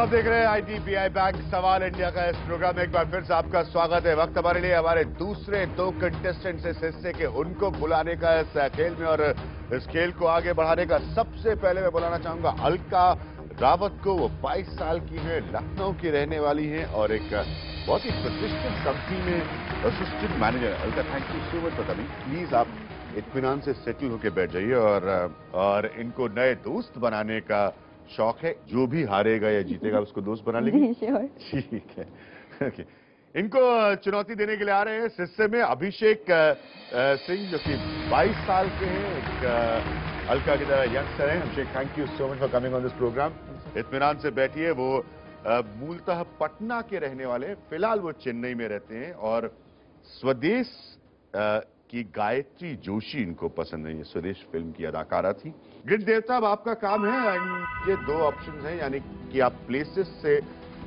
आप देख रहे हैं ITBI बैंक सवाल इंडिया का इस प्रोग्राम में एक बार फिर से आपका स्वागत है। वक्त हमारे लिए हमारे दूसरे दो कंटेस्टेंट्स इस हिस्से के उनको बुलाने का इस खेल में, और इस खेल को आगे बढ़ाने का सबसे पहले मैं बुलाना चाहूंगा अलका रावत को। वो 22 साल की है, लखनऊ की रहने वाली हैं और एक बहुत ही प्रतिष्ठित कंपनी में assistant manager. Alka, thank you so much for coming. Please आप इत्मीनान से सेटल होकर बैठ जाइए और इनको नए दोस्त बनाने का शौक है। जो भी हारेगा या जीतेगा उसको दोस्त बना लेंगे। ठीक है, ओके। इनको चुनौती देने के लिए आ रहे हैं इस हिस्से में अभिषेक सिंह, जो कि 22 साल के हैं, एक अलका की तरह यंगस्टर हैं। Abhishek, thank you so much for coming on this programme. इत्मीनान से बैठिए। वो मूलतः पटना के रहने वाले हैं, फिलहाल वो चेन्नई में रहते हैं और स्वदेश की गायत्री जोशी इनको पसंद है। ये स्वदेश फिल्म की अदाकारा थी। ग्रिड देवता, अब आपका काम है। ये दो ऑप्शन हैं, यानी कि आप प्लेसेस से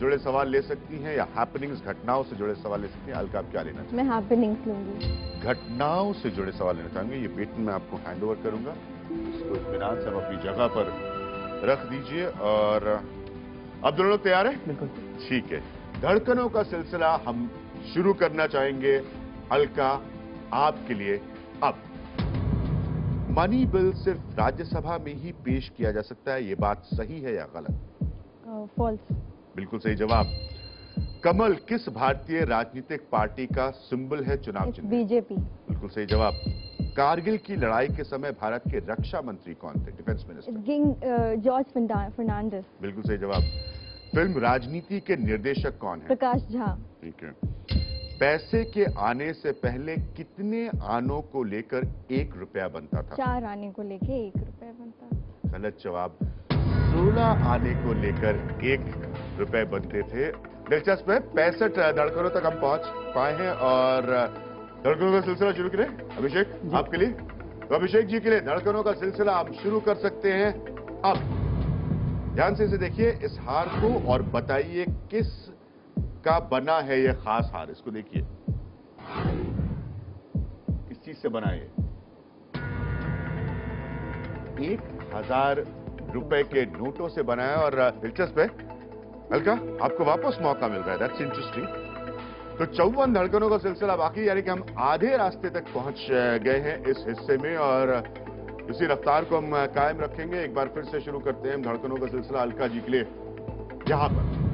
जुड़े सवाल ले सकती हैं या हैपनिंग्स, घटनाओं से जुड़े सवाल ले सकती हैं। अलका, आप क्या लेना चाहेंगे? मैं हैपनिंग्स लूंगी। घटनाओं से जुड़े सवाल लेना चाहेंगे। ये बेटन मैं आपको हैंड ओवर करूंगा, इसको इत्मीनान से आप अपनी जगह पर रख दीजिए। और अब दोनों लोग तैयार हैं? बिल्कुल। ठीक है, धड़कनों का सिलसिला हम शुरू करना चाहेंगे। अलका, आपके लिए अब मनी बिल सिर्फ राज्यसभा में ही पेश किया जा सकता है, ये बात सही है या गलत? फॉल्स। बिल्कुल सही जवाब। कमल किस भारतीय राजनीतिक पार्टी का सिंबल है चुनाव चिन्ह? बीजेपी। बिल्कुल सही जवाब। कारगिल की लड़ाई के समय भारत के रक्षा मंत्री कौन थे? Defence minister. जॉर्ज फर्नांडिस। बिल्कुल सही जवाब। फिल्म राजनीति के निर्देशक कौन है? प्रकाश झा। ठीक है। पैसे के आने से पहले कितने आनों को लेकर 1 रुपया बनता था? 4 आने को लेके 1 रुपया बनता। गलत जवाब। 16 आने को लेकर 1 रुपए बनते थे। दिलचस्प है, 65 धड़कनों तक हम पहुंच पाए हैं और धड़कनों का सिलसिला शुरू करें। अभिषेक, आपके लिए, तो अभिषेक जी के लिए धड़कनों का सिलसिला हम शुरू कर सकते हैं अब। ध्यान से इसे देखिए, इस हार को, और बताइए किस का बना है यह खास हार। इसको देखिए, किस चीज से बना है? 1000 रुपए के नोटों से बना है। और दिलचस्प है अलका, आपको वापस मौका मिल रहा है। That's interesting. तो 54 धड़कनों का सिलसिला बाकी, यानी कि हम आधे रास्ते तक पहुंच गए हैं इस हिस्से में और इसी रफ्तार को हम कायम रखेंगे। एक बार फिर से शुरू करते हैं धड़कनों का सिलसिला अलका जी के लिए। यहां पर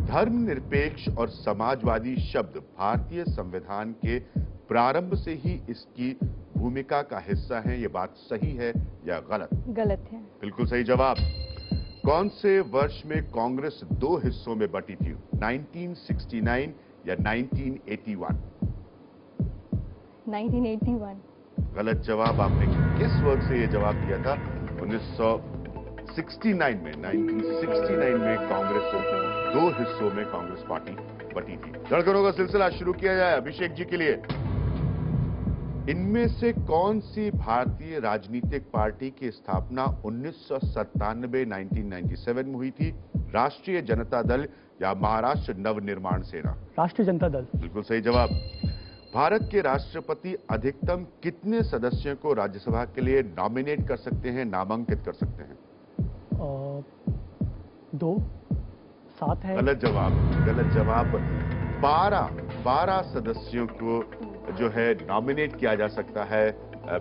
धर्मनिरपेक्ष और समाजवादी शब्द भारतीय संविधान के प्रारंभ से ही इसकी भूमिका का हिस्सा है, ये बात सही है या गलत? गलत है। बिल्कुल सही जवाब। कौन से वर्ष में कांग्रेस 2 हिस्सों में बटी थी? 1969 या 1981? 1981। गलत जवाब। आपने किस वर्ष से यह जवाब दिया था? 1969 में। 1969 में कांग्रेस 2 हिस्सों में कांग्रेस पार्टी बटी थी। धड़कनों का सिलसिला शुरू किया जाए अभिषेक जी के लिए। इनमें से कौन सी भारतीय राजनीतिक पार्टी की स्थापना 1997 1997 में हुई थी? राष्ट्रीय जनता दल या महाराष्ट्र नवनिर्माण सेना? राष्ट्रीय जनता दल। बिल्कुल सही जवाब। भारत के राष्ट्रपति अधिकतम कितने सदस्यों को राज्यसभा के लिए नॉमिनेट कर सकते हैं, नामांकित कर सकते हैं? 2, 7 है। गलत जवाब। गलत जवाब। 12 सदस्यों को जो है नॉमिनेट किया जा सकता है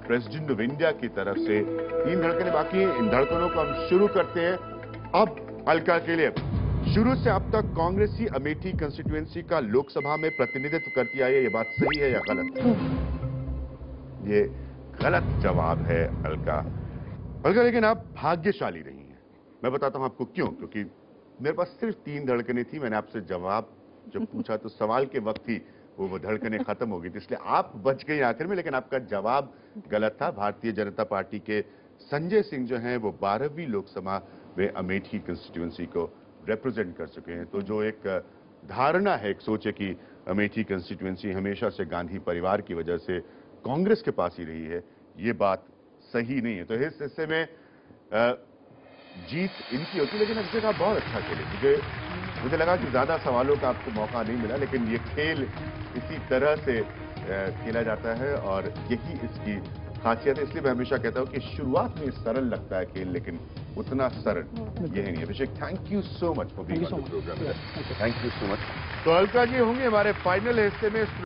प्रेसिडेंट ऑफ इंडिया की तरफ से। 3 धड़कनें बाकी हैं। इन धड़कनों को हम शुरू करते हैं अब अलका के लिए। शुरू से अब तक कांग्रेसी अमेठी कंस्टिट्यूएंसी का लोकसभा में प्रतिनिधित्व करती आई है, ये बात सही है या गलत? ये गलत जवाब है अलका। अलका, लेकिन आप भाग्यशाली रही हैं। मैं बताता हूं आपको क्यों। क्योंकि मेरे पास सिर्फ 3 धड़कनें थी। मैंने आपसे जवाब जब पूछा तो सवाल के वक्त ही वो धड़कनें खत्म हो गई थी, इसलिए आप बच गई आखिर में। लेकिन आपका जवाब गलत था। भारतीय जनता पार्टी के संजय सिंह जो हैं वो 12वीं लोकसभा में अमेठी कंस्टिट्यूएंसी को रिप्रेजेंट कर चुके हैं। तो जो एक धारणा है, एक सोच है कि अमेठी कंस्टिट्यूएंसी हमेशा से गांधी परिवार की वजह से कांग्रेस के पास ही रही है, ये बात सही नहीं है। तो इस हिस्से में जीत इनकी होती, लेकिन अभिषेक आप बहुत अच्छा खेले। मुझे लगा कि ज्यादा सवालों का आपको मौका नहीं मिला, लेकिन ये खेल इसी तरह से खेला जाता है और यही इसकी खासियत है, इसलिए मैं हमेशा कहता हूँ कि शुरुआत में सरल लगता है खेल, लेकिन उतना सरल यही नहीं। Abhishek, thank you so much for being on the programme. Thank you so much. तो अलका जी होंगे हमारे फाइनल हिस्से में।